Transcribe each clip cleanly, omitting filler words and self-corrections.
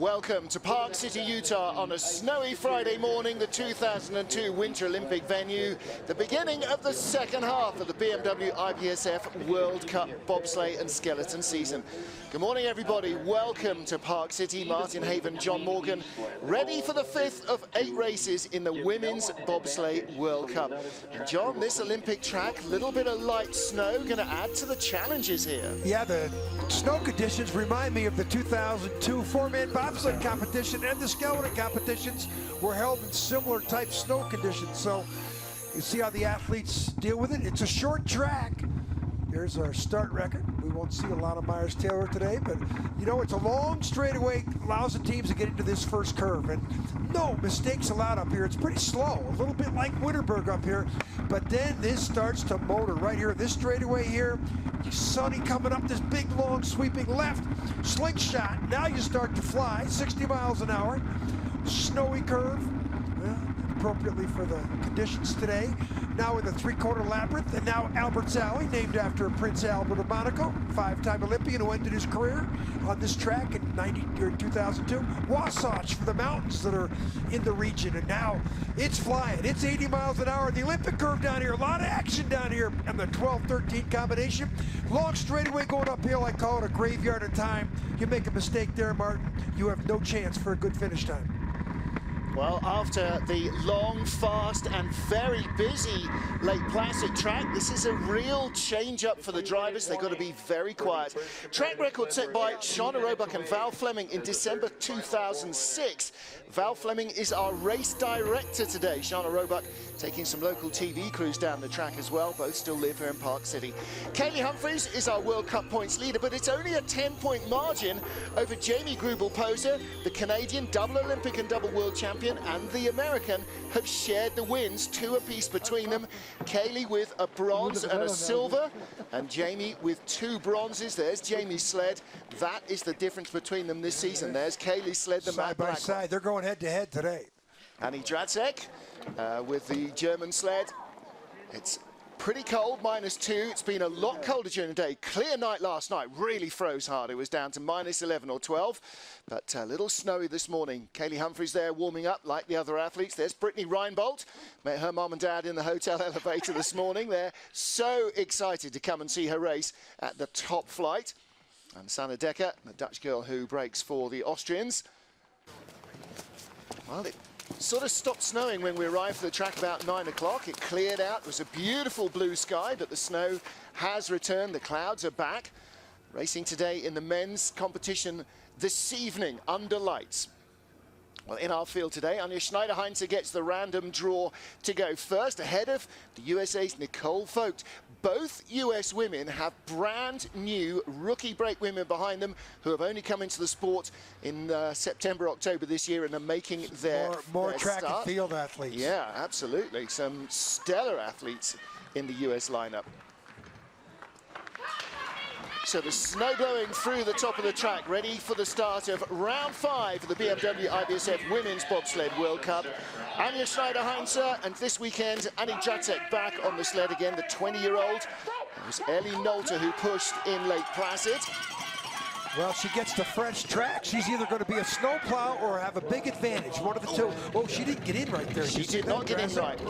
Welcome to Park City, Utah on a snowy Friday morning, the 2002 Winter Olympic venue, the beginning of the second half of the BMW IBSF World Cup bobsleigh and skeleton season. Good morning, everybody. Welcome to Park City. Martin Haven, John Morgan, ready for the fifth of 8 races in the Women's Bobsleigh World Cup. And John, this Olympic track, little bit of light snow, going to add to the challenges here. Yeah, the snow conditions remind me of the 2002 Man Bobsleigh competition, and the skeleton competitions were held in similar type snow conditions. So you see how the athletes deal with it. It's a short track. Here's our start record. We won't see a lot of Myers-Taylor today, but you know, it's a long straightaway, allows the teams to get into this first curve, and no mistakes allowed up here. It's pretty slow, a little bit like Winterberg up here, but then this starts to motor right here. This straightaway here, Sonny coming up this big, long, sweeping left, slingshot. Now you start to fly, 60 miles an hour, snowy curve, appropriately for the conditions today. Now in the three-quarter labyrinth, and now Albert's Alley, named after Prince Albert of Monaco, 5-time Olympian who ended his career on this track in 2002. Wasatch for the mountains that are in the region, and now it's flying. It's 80 miles an hour. The Olympic curve down here, a lot of action down here, and the 12-13 combination. Long straightaway going uphill, I call it a graveyard of time. You make a mistake there, Martin, you have no chance for a good finish time. Well, after the long, fast, and very busy Lake Placid track, this is a real change-up for the drivers. They've got to be very quiet. Track record set by Shauna Roebuck and Val Fleming in December 2006. Val Fleming is our race director today. Shauna Roebuck taking some local TV crews down the track as well. Both still live here in Park City. Kaylee Humphries is our World Cup points leader, but it's only a 10-point margin over Jamie Grubel-Poser, the Canadian double Olympic and double world champion, and the American have shared the wins, 2 apiece between them. Kaylee with a bronze and a silver, and Jamie with 2 bronzes. There's Jamie's sled. That is the difference between them this season. There's Kaylee's sled, the side by side. They're going head-to-head today. Annie Dradzek with the German sled. It's pretty cold, -2. It's been a lot colder during the day. Clear night last night, really froze hard. It was down to -11 or 12, but a little snowy this morning. Kaylee Humphries there warming up like the other athletes. There's Brittany Reinbold. Met her mom and dad in the hotel elevator this morning. They're so excited to come and see her race at the top flight. And Sanne Dekker, the Dutch girl who breaks for the Austrians. Well, it sort of stopped snowing when we arrived for the track about 9 o'clock. It cleared out. It was a beautiful blue sky, but the snow has returned. The clouds are back. Racing today in the men's competition this evening under lights. Well, in our field today, Anja Schneider-Heinze gets the random draw to go first, ahead of the USA's Nicole Vogt. Both US women have brand new rookie break women behind them who have only come into the sport in September, October this year and are making their more track and field athletes. Yeah, absolutely. Some stellar athletes in the US lineup. So the snow blowing through the top of the track, ready for the start of round 5 of the BMW IBSF Women's Bobsled World Cup. Anja Schneider-Heinze, and this weekend, Annie Dradzek back on the sled again, the 20-year-old. It was Ellie Nolte who pushed in Lake Placid. Well, she gets the fresh track. She's either going to be a snowplow or have a big advantage, one of the two. Oh, she didn't get in right there. She did not get in right.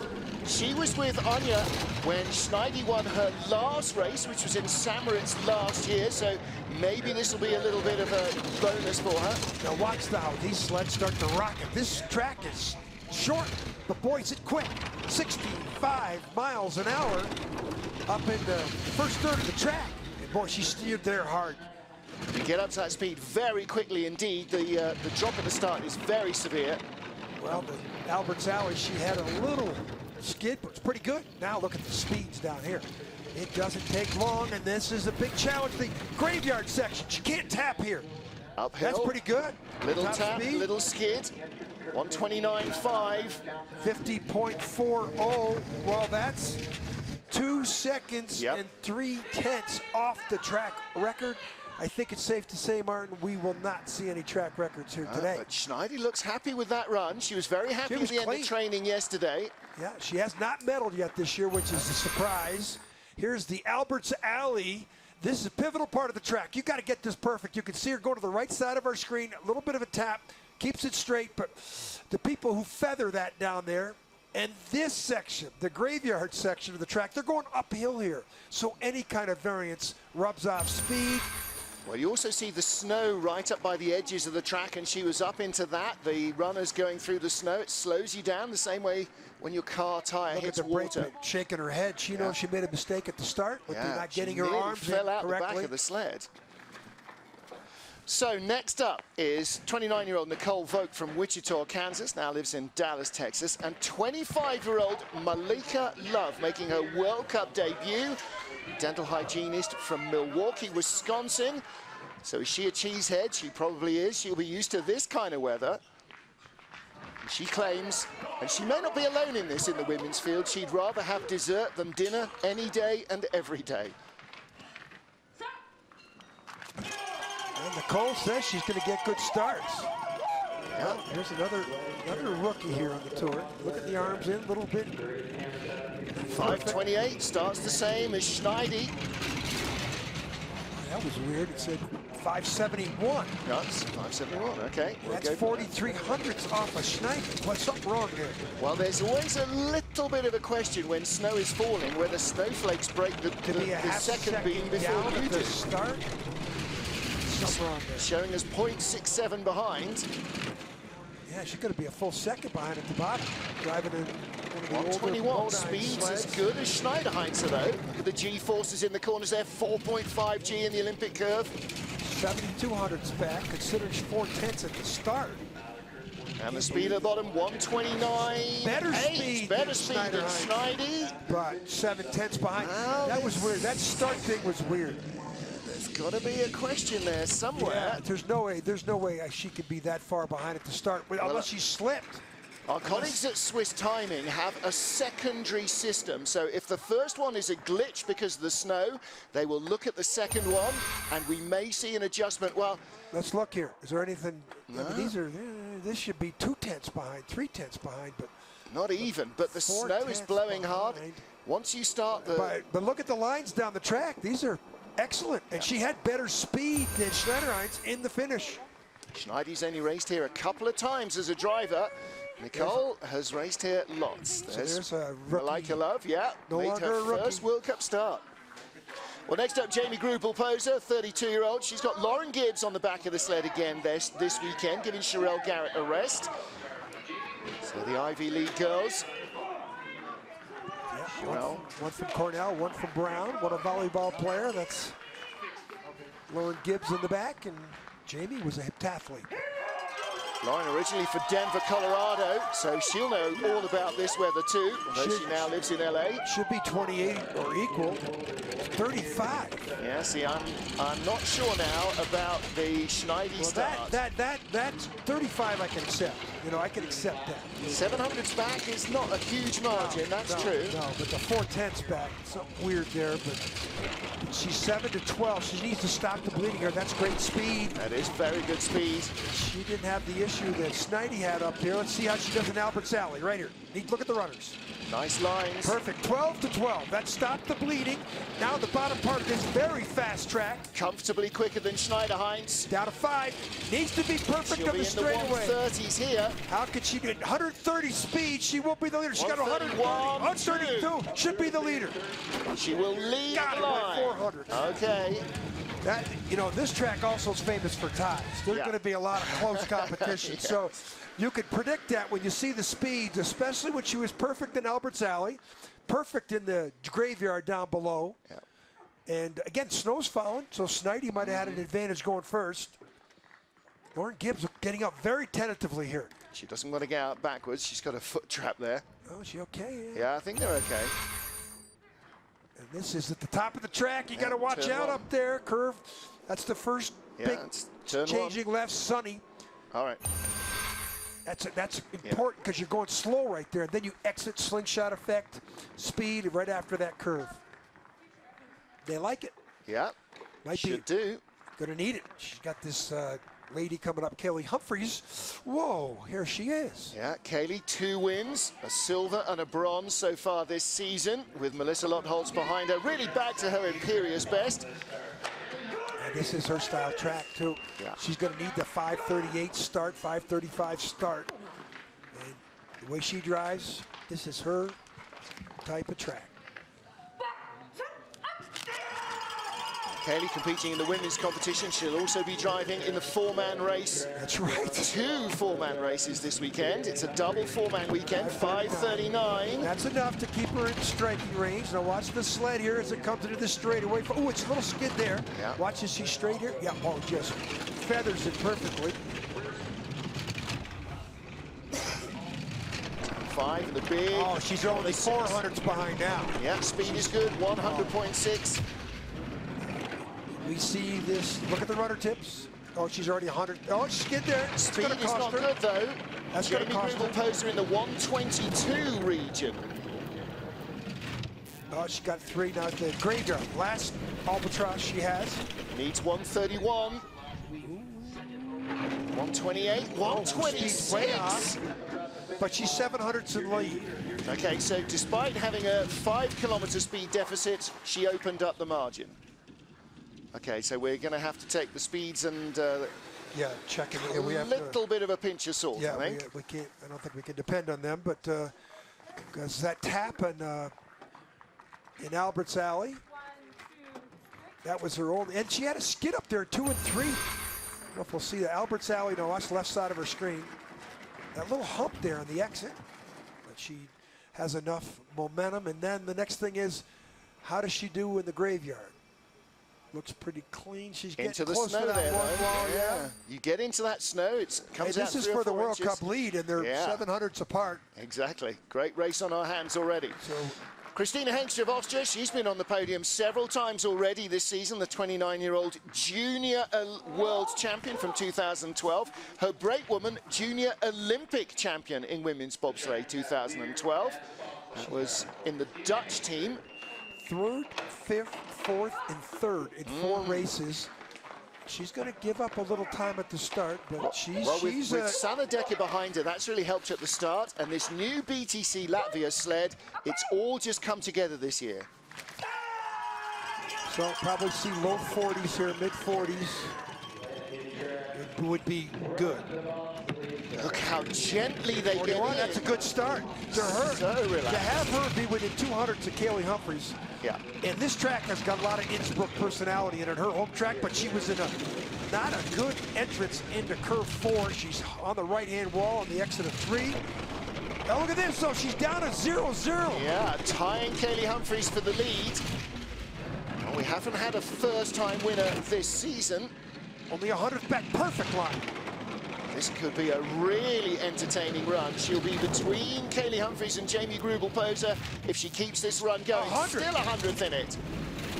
She was with Anja when Schneidi won her last race, which was in St. Moritz last year, so maybe this will be a little bit of a bonus for her. Now watch how these sleds start to rocket. This track is short, but boy, is it quick. 65 miles an hour up in the first third of the track. And boy, she steered there hard. You get up to that speed very quickly indeed. The drop at the start is very severe. Well, the Albert's Alley, she had a little skid, but it's pretty good. Now look at the speeds down here. It doesn't take long, and this is a big challenge. The graveyard section, she can't tap here. Uphill. That's pretty good. Little tap, little skid. 129.5. 50.40. Well, that's 2 seconds and 3/10 off the track record. I think it's safe to say, Martin, we will not see any track records here today. But Schneidi looks happy with that run. She was very happy at the end of training yesterday. Yeah, she has not medaled yet this year, which is a surprise. Here's the Albert's Alley, This is a pivotal part of the track. You got to get this perfect. You can see her go to the right side of our screen, a little bit of a tap, keeps it straight, but the people who feather that down there, and this section, the graveyard section of the track, they're going uphill here. So any kind of variance rubs off speed. Well, you also see the snow right up by the edges of the track, and she was up into that. The runners going through the snow, it slows you down the same way when your car tire hits water. Look at the brake pad shaking her head. She knows she made a mistake at the start, but they're not getting her arms in correctly. Fell out the back of the sled. So next up is 29-year-old Nicole Vogt from Wichita, Kansas, now lives in Dallas, Texas, and 25-year-old Malika Love making her World Cup debut. Dental hygienist from Milwaukee, Wisconsin. So is she a cheesehead? She probably is. She'll be used to this kind of weather. And she claims, and she may not be alone in this in the women's field, she'd rather have dessert than dinner any day and every day. And Nicole says she's going to get good starts. Yeah, here's another rookie here on the tour. Look at the arms in a little bit. 5:28 starts the same as Schneidi. That was weird. It said 5:71. That's 5:71. Okay. That's 43 hundredths off of Schneidi. What's something wrong there? Well, there's always a little bit of a question when snow is falling, whether snowflakes break the second beam before you do. Start. Something wrong there. Showing us 0.67 behind. Yeah, she's going to be a full second behind at the bottom. Driving in 121. Speed's as good as Schneiderheinze, though. Look at the G-forces in the corners there. 4.5 G in the Olympic curve. 7,200's back, considering 4/10 at the start. And the speed at the bottom, 129. Better speed than Schneidi. But 7/10 behind. Well, that was weird. That start thing was weird. There's got to be a question there somewhere. Yeah, there's no way she could be that far behind at the start, unless she slipped. Our colleagues at Swiss Timing have a secondary system. So if the first one is a glitch because of the snow, they will look at the second one, and we may see an adjustment. Well, let's look here. Is there anything? No. I mean, this should be 2/10 behind, 3/10 behind, but not even. But the snow is blowing hard. Once you start the... But look at the lines down the track. These are excellent. And she had better speed than Schneiderheinze in the finish. Schneidi's only raced here a couple of times as a driver. Nicole has raced here lots. There's a rookie. Malika Love, yeah, made her first World Cup start. Well, next up, Jamie Greupel-Poser, 32-year-old. She's got Lauren Gibbs on the back of the sled again this weekend, giving Sherelle Garrett a rest. So the Ivy League girls. Yeah, one from Cornell, one from Brown, one a volleyball player. That's Lauren Gibbs in the back, and Jamie was a heptathlete. Lauren originally for Denver, Colorado, so she'll know all about this weather too, although she now lives in LA. Should be 28 or equal. 35. Yeah, see, I'm not sure now about the Schneidi start. That's 35 I can accept. You know, I can accept that. 700's back is not a huge margin, that's true. No, but the 4/10's back, something weird there, but she's 7-12. She needs to stop the bleeding here. That's great speed. That is very good speed. She didn't have the issue that Schneidi had up here. Let's see how she does in Albert's Alley, right here. Look at the runners. Nice lines. Perfect, 12-12. That stopped the bleeding. Now the bottom part of this very fast track. Comfortably quicker than Schneiderheinze. Down to 5. Needs to be perfect on the straightaway. She'll be in the 130s here. How could she do 130 speed? She won't be the leader. She got 132. Should be the leader. She will lead the line. 400. Okay. That, you know, this track also is famous for ties. There's going to be a lot of close competition. Yes. So you could predict that when you see the speeds, especially when she was perfect in Albert's Alley, perfect in the graveyard down below. Yeah. And again, snow's falling, so Schneidi might have had an advantage going first. Lauren Gibbs getting up very tentatively here. She doesn't want to get out backwards. She's got a foot trap there. Oh, is she okay? Yeah, I think they're okay. And this is at the top of the track. You got to watch out up there. Curve. That's the first big changing left, sunny. All right. That's important because you're going slow right there. Then you exit slingshot effect, speed right after that curve. They like it. Yeah. Should do. Going to need it. She's got this lady coming up, Kaylee Humphries. Whoa, here she is. Yeah, Kaylee, 2 wins, a silver and a bronze so far this season, with Melissa Lottholtz behind her, really back to her imperious best. And this is her style track too. Yeah. She's going to need the 5:38 start, 5:35 start. And the way she drives, this is her type of track. Kaylee competing in the women's competition. She'll also be driving in the 4-man race. That's right. 2 4-man races this weekend. It's a double 4-man weekend, 5:39. That's enough to keep her in striking range. Now watch the sled here as it comes into the straightaway. Oh, it's a little skid there. Yeah. Watch as she's straight here. Yeah, oh, just feathers it perfectly. 5 in the big. Oh, she's only 400s behind now. Yeah, speed is good, 100.6. We see this, look at the rudder tips. Oh, she's already 100. Oh, she's skid there. Speed is not good though. That's Jamie going to cost her. Grubel-Poser in the 122 region. Oh, she got 3 now. The graveyard, last albatross she has. Needs 131. 128, 126. But she's 700ths in lead. Okay, so despite having a 5-kilometer speed deficit, she opened up the margin. Okay, so we're going to have to take the speeds and Yeah, checking. a little bit of a pinch of salt, Yeah, I think. we can't. I don't think we can depend on them, but because that tap in Albert's Alley, that was her only, and she had a skid up there 2 and 3. I don't know if we'll see the Albert's Alley. No, watch the left side of her screen. That little hump there on the exit, but she has enough momentum. And then the next thing is, how does she do in the graveyard? Looks pretty clean. She's getting Into the close snow to that there, one though. wall. Yeah. You get into that snow, it comes Hey, out this is 3 or for the 4 World inches. Cup lead, and they're Yeah. 700ths apart. Exactly. Great race on our hands already. So Christina Hengster of Austria, she's been on the podium several times already this season, the 29-year-old junior world champion from 2012. Her brakewoman, junior Olympic champion in women's bobsleigh 2012. That was in the Dutch team. 3rd, 5th, 4th, and 3rd in 4 races. She's going to give up a little time at the start, but she's with Sanna Decker behind her, that's really helped at the start. And this new BTC Latvia sled, it's all just come together this year. So probably see low 40s here, mid 40s. It would be good. Look how gently they get in. That's a good start to her. So relaxed. To have her be within 200s of Kaylee Humphries. Yeah. And this track has got a lot of Innsbruck personality in it, her home track, but she was in not a good entrance into curve 4. She's on the right-hand wall on the exit of 3. Now look at this, so she's down to 0-0. Yeah, tying Kaylee Humphries for the lead. Well, we haven't had a first-time winner this season. Only 100th back, perfect line. This could be a really entertaining run. She'll be between Kaylee Humphries and Jamie Grubel-Poser if she keeps this run going. 100th. Still 100th in it.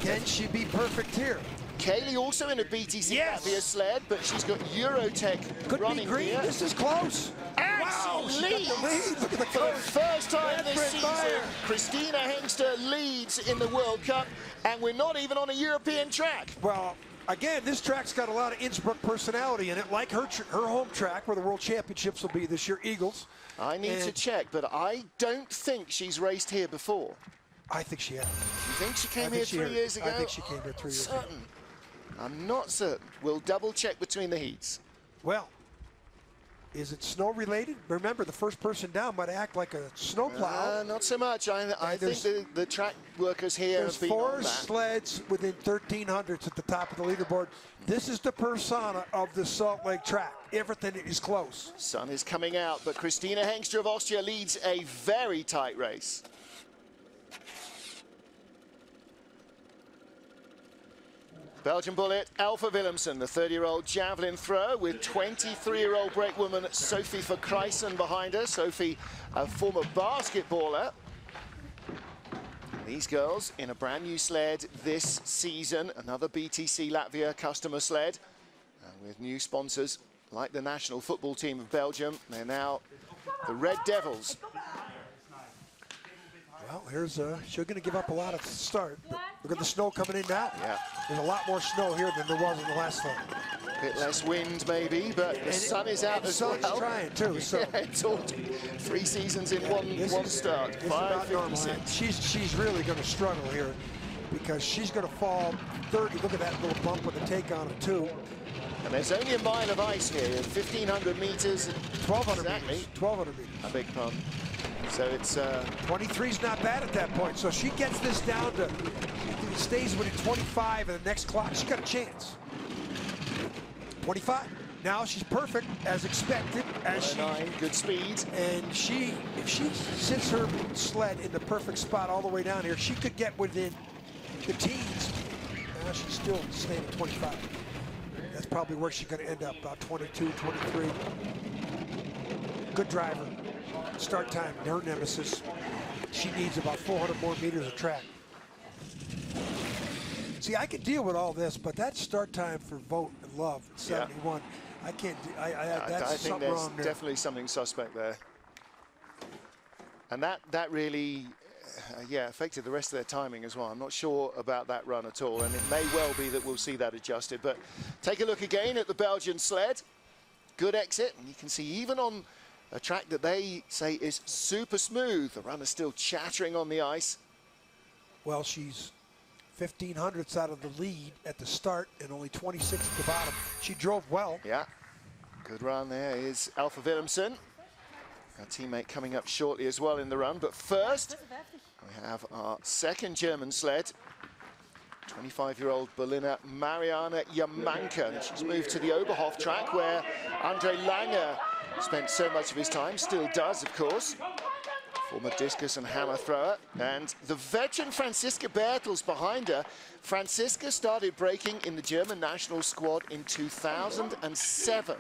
Can she be perfect here? Kaylee also in a BTC Yes. Latvia sled, but she's got Eurotech Could be running green. here. This is close. And Wow, she she got leads. the lead. Look at the For the first time this Fred season, Meyer. Christina Hengster leads in the World Cup, and we're not even on a European track. Well, again, this track's got a lot of Innsbruck personality in it, like her home track where the World Championships will be this year, Eagles. I need to check, but I don't think she's raced here before. I think she has. You think she came here 3 years ago? I think she came here 3 years ago. Certain. I'm not certain. We'll double check between the heats. Well, is it snow related? Remember, the first person down might act like a snowplow. Not so much. I think the track workers here There's have been 4 on that. sleds within 1300s at the top of the leaderboard. This is the persona of the Salt Lake track. Everything is close. Sun is coming out, but Christina Hengster of Austria leads a very tight race. Belgian bullet, Alpha Willemsen, the 30-year-old javelin thrower with 23-year-old brakewoman Sophie Verkrijsen behind her. Sophie, a former basketballer. These girls in a brand new sled this season, another BTC Latvia customer sled, with new sponsors like the national football team of Belgium. They're now the Red Devils. Well, here's she's going to give up a lot at the start. But look at the snow coming in now. Yeah. There's a lot more snow here than there was in the last one. A bit less wind maybe, but the sun is out as well. The sun's trying too. So yeah, it's all 3 seasons in one start. 5:56. She's really going to struggle here because she's going to fall 30. Look at that little bump with the take on of 2. And there's only a mile of ice here, 1,500 meters. 1,200 exactly. meters. 1,200 meters. A big pun. So it's 23's not bad at that point. So she gets this down to, it stays within 25 and the next clock, she's got a chance. 25. Now she's perfect as expected. As good speed. And if she sits her sled in the perfect spot all the way down here, she could get within the teens. Now she's still staying at 25. That's probably where she's going to end up, about 22, 23. Good driver. Start time, her nemesis. She needs about 400 more meters of track. See, I can deal with all this, but that start time for Vogt and Love at 71, I can't. That's I think something there's wrong there. definitely something suspect there, and that really, affected the rest of their timing as well. I'm not sure about that run at all, and it may well be that we'll see that adjusted. But take a look again at the Belgian sled. Good exit, and you can see even on a track that they say is super smooth, the runner's still chattering on the ice. Well, she's 1,500ths out of the lead at the start and only 26 at the bottom. She drove well. Yeah, good run there is Alpha Willemsen. Our teammate coming up shortly as well in the run. But first, we have our second German sled, 25-year-old Berliner Marianne Jamanka. She's moved to the Oberhof track where Andre Lange spent so much of his time, still does, of course. Former discus and hammer thrower. And the veteran Franziska Bertels behind her. Franziska started braking in the German national squad in 2007.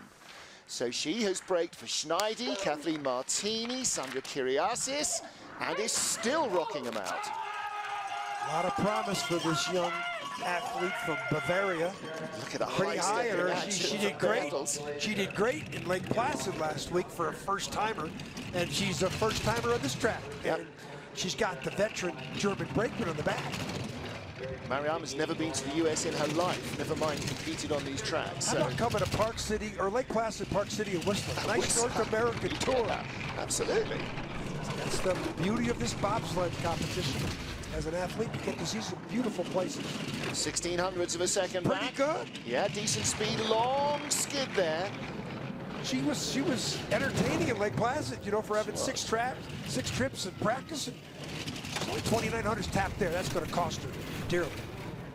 So she has braked for Schneidi, Kathleen Martini, Sandra Kiriasis, and is still rocking them out. A lot of promise for this young athlete from Bavaria. Look at the pretty high in her. She did great. Bertels. She did great in Lake Placid last week for a first-timer, and she's a first-timer on this track. Yep. And she's got the veteran German brakeman on the back. Marianne has never been to the US in her life, never mind competed on these tracks. How about coming to Park City, or Lake Placid, Park City, and Whistler? Nice North American tour. Yeah, absolutely. That's the beauty of this bobsled competition. As an athlete, you get to see some beautiful places. 1600ths of a second Pretty back. good. Yeah, decent speed, long skid there. She was entertaining in Lake Placid, you know, for having 6 trips in practice. And only 2,900's tapped there. That's going to cost her dearly.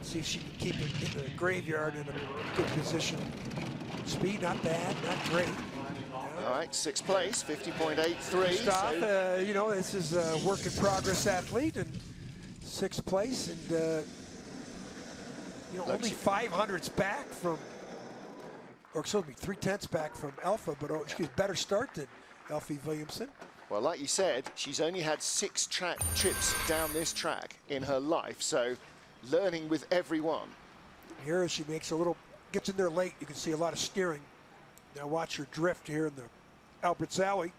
See if she can keep it in the graveyard in a good position. Speed, not bad, not great. All right, 6th place, 50.83. Stop, So you know, this is a work in progress athlete, and 6th place, and you know, only 500ths back from, or excuse me, 3/10ths back from Alpha, but she's better start than Elfie Williamson. well, like you said, she's only had 6 trips down this track in her life, so learning with every one. Here she makes a little, gets in there late, you can see a lot of steering. Now watch her drift here in the Alberts Alley.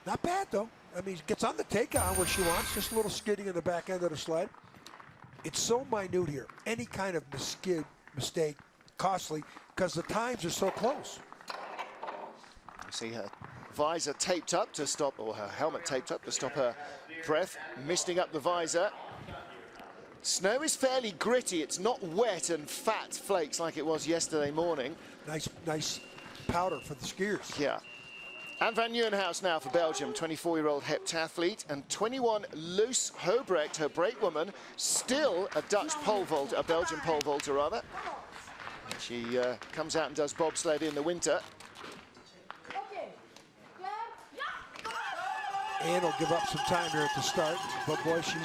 Not bad though. I mean, gets on the take-on where she wants, just a little skidding in the back end of the sled. It's so minute here. Any kind of mistake, costly, because the times are so close. You see her visor taped up to stop, or her helmet taped up to stop her breath, misting up the visor. Snow is fairly gritty. It's not wet and fat flakes like it was yesterday morning. Nice powder for the skiers. Yeah. Anne van Nieuwenhuis now for Belgium, 24-year-old heptathlete, and 21 Loes Hobrecht, her brakewoman, still a Dutch pole vaulter, a Belgian pole vaulter rather. She comes out and does bobsled in the winter. Anne will give up some time here at the start, but boy, she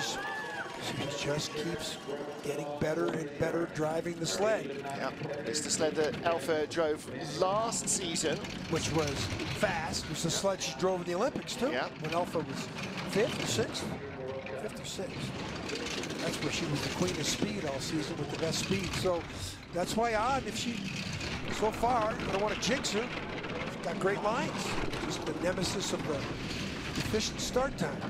just keeps getting better and better driving the sled. Yeah, it's the sled that Alpha drove last season. Which was fast. It was the sled she drove in the Olympics too. Yeah. When Alpha was 5th or 6th? 5th or 6th. That's where she was the queen of speed all season with the best speed. So that's why Anne, if she, so far, I don't want to jinx her, she's got great lines. Just the nemesis of the efficient start time.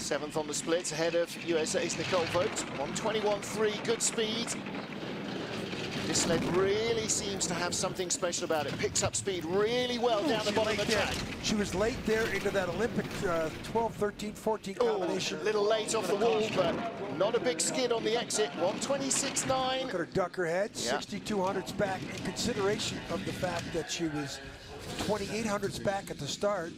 7th on the splits, ahead of USA's Nicole Vogts. 1:21.3, good speed. This sled really seems to have something special about it. Picks up speed really well down the bottom of the track. She was late there into that Olympic 12, 13, 14 combination. A little late off the wall, but not a big skid on the exit. 1:26.9. Look at her duck her head, 6,200s back in consideration of the fact that she was 2,800s back at the start.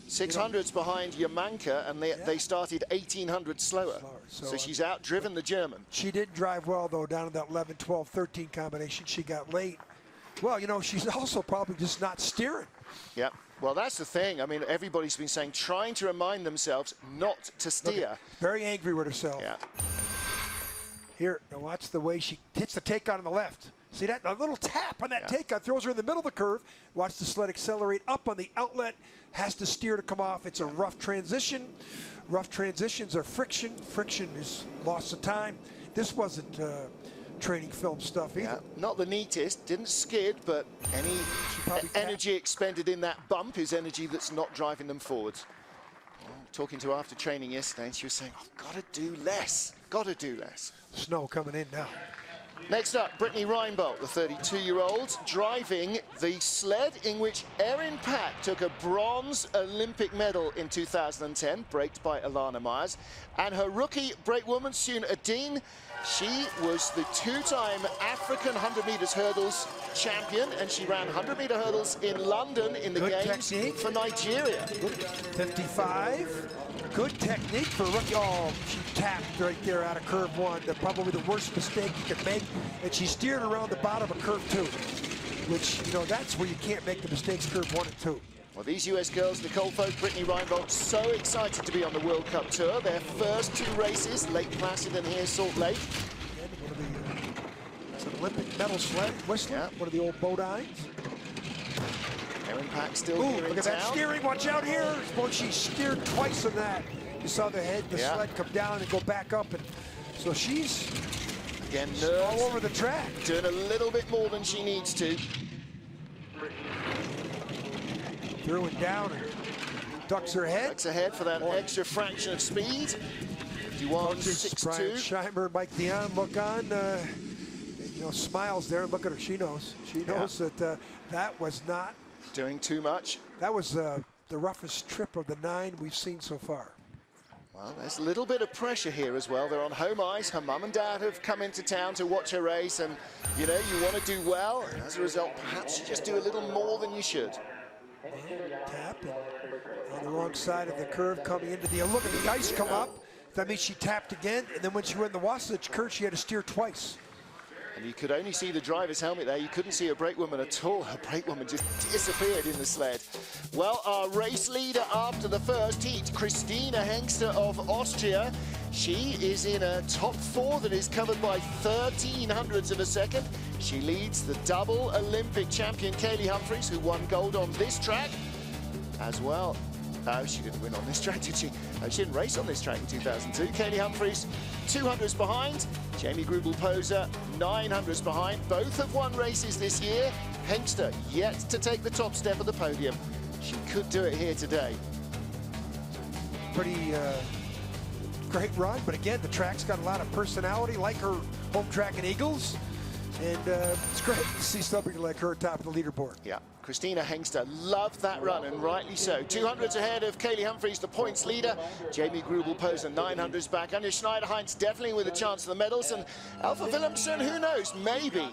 600s behind Yamanka, and they started 1,800 slower. So she's outdriven the German. She didn't drive well, though, down in that 11, 12, 13 combination. She got late. Well, you know, she's also probably just not steering. Yeah, well, that's the thing. I mean, everybody's been saying, trying to remind themselves not to steer. Very angry with herself. Yeah. Here, now watch the way she hits the takeout on the left. See that? A little tap on that takeout throws her in the middle of the curve. Watch the sled accelerate up on the outlet. Has to steer to come off. It's a rough transition. Rough transitions are friction. Friction is loss of time. This wasn't training film stuff either. Yeah, not the neatest. Didn't skid, but any energy expended in that bump is energy that's not driving them forwards. Talking to her after training yesterday, and she was saying, I've got to do less. Got to do less. Snow coming in now. Next up, Brittany Reinbold, the 32-year-old, driving the sled in which Erin Pack took a bronze Olympic medal in 2010, braked by Alana Myers. And her rookie brakewoman, Sun Adine, she was the two-time African 100 meters hurdles champion, and she ran 100-meter hurdles in London in the games for Nigeria. 55. Good technique for a rookie. Oh, she tapped right there out of curve one. Probably the worst mistake you could make. And she steered around the bottom of curve two, which, you know, that's where you can't make the mistakes, curve 1 and 2. Well, these US girls, Nicole Vogts, Brittany Reinbold, so excited to be on the World Cup Tour. Their first 2 races, Lake Placid and here Salt Lake. It's an Olympic medal sled, Whistler, one of the old Bodines. Erin Pack still here in look at town. that steering, watch out here. Well, she steered twice on that. You saw the head, the sled come down and go back up. And so she's again all over the track. Doing a little bit more than she needs to. Through and down and ducks her head. Ducks ahead for that extra fraction of speed. 51.62. Brian Scheimer, Mike Dion look on. You know, smiles there. Look at her. She knows. She knows that that was not doing too much. That was the roughest trip of the 9 we've seen so far. Well, there's a little bit of pressure here as well. They're on home ice. Her mum and dad have come into town to watch her race, and you know, you want to do well, and as a result, perhaps you just do a little more than you should. Tap on the wrong side of the curve coming into the, look at the ice come up. That means she tapped again, and then when she went in the Wasatch curve, she had to steer twice. And you could only see the driver's helmet there. You couldn't see a brakewoman at all. Her brakewoman just disappeared in the sled. Well, our race leader after the first heat, Christina Hengster of Austria. She is in a top 4 that is covered by 1300ths of a second. She leads the double Olympic champion, Kaylee Humphries, who won gold on this track as well. She didn't win on this track, did she? She didn't race on this track in 2002. Kaylee Humphries, 200s behind. Jamie Grubel-Poser, 900s behind. Both have won races this year. Hengster yet to take the top step of the podium. She could do it here today. Pretty great run, but again, the track's got a lot of personality, like her home track in Eagles. And it's great to see somebody like her top of the leaderboard. Yeah, Christina Hengster loved that run, and rightly so. 200s ahead of Kaylee Humphries, the points leader. Jamie Grubel-Poser, 900s back. Anja Schneider-Heinz definitely with a chance of the medals. And Alpha Willemsen, who knows, maybe.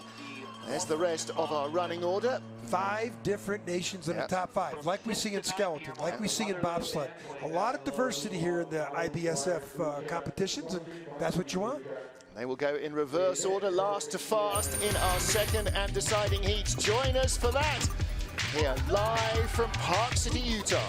There's the rest of our running order. 5 different nations in the top 5, like we see in skeleton, like we see in bobsled. A lot of diversity here in the IBSF competitions, and that's what you want. They will go in reverse order, last to fast in our second and deciding heats. Join us for that. We are live from Park City, Utah.